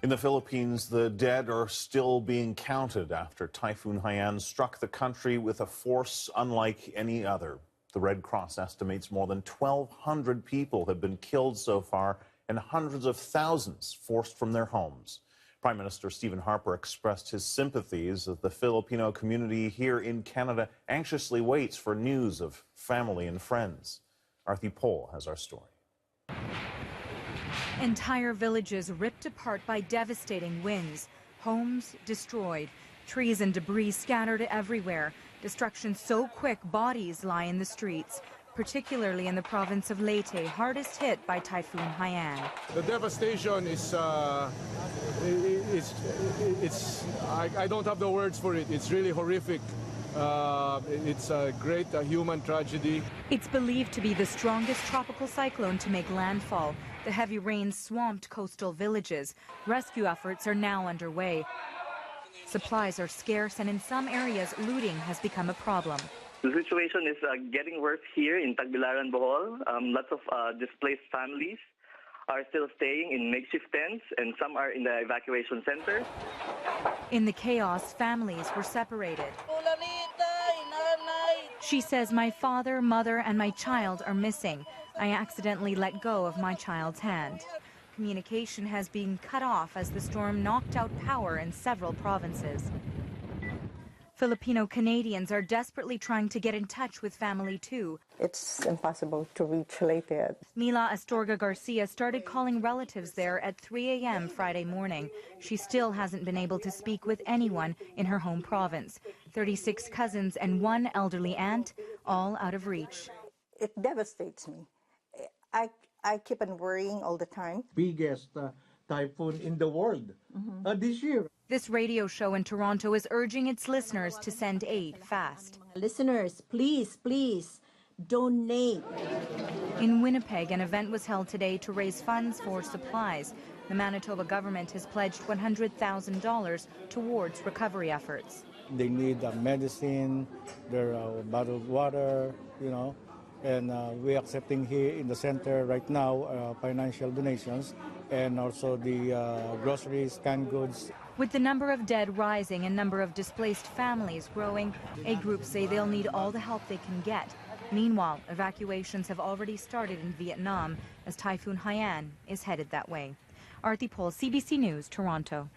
In the Philippines, the dead are still being counted after Typhoon Haiyan struck the country with a force unlike any other. The Red Cross estimates more than 1,200 people have been killed so far and hundreds of thousands forced from their homes. Prime Minister Stephen Harper expressed his sympathies as the Filipino community here in Canada anxiously waits for news of family and friends. Arthi Pol has our story. Entire villages ripped apart by devastating winds, homes destroyed, trees and debris scattered everywhere. Destruction so quick bodies lie in the streets, particularly in the province of Leyte, hardest hit by Typhoon Haiyan. The devastation is, I don't have the words for it. It's really horrific. It's a great human tragedy. It's believed to be the strongest tropical cyclone to make landfall. The heavy rains swamped coastal villages. Rescue efforts are now underway. Supplies are scarce, and in some areas, looting has become a problem. The situation is getting worse here in Tagbilaran, Bohol. Lots of displaced families are still staying in makeshift tents, and some are in the evacuation centers. In the chaos, families were separated. She says, "My father, mother, and my child are missing. I accidentally let go of my child's hand." Communication has been cut off as the storm knocked out power in several provinces. Filipino Canadians are desperately trying to get in touch with family too. It's impossible to reach Leyte. Mila Astorga Garcia started calling relatives there at 3 a.m. Friday morning. She still hasn't been able to speak with anyone in her home province. 36 cousins and one elderly aunt, all out of reach. It devastates me. I keep on worrying all the time. Biggest typhoon in the world this year. This radio show in Toronto is urging its listeners to send aid fast. Listeners, please, please donate. In Winnipeg, an event was held today to raise funds for supplies. The Manitoba government has pledged $100,000 towards recovery efforts. They need medicine, their bottled water, and we're accepting here in the center right now financial donations and also the groceries, canned goods. With the number of dead rising and number of displaced families growing, aid groups say they'll need all the help they can get. Meanwhile, evacuations have already started in Vietnam as Typhoon Haiyan is headed that way. Arthi Pol, CBC News, Toronto.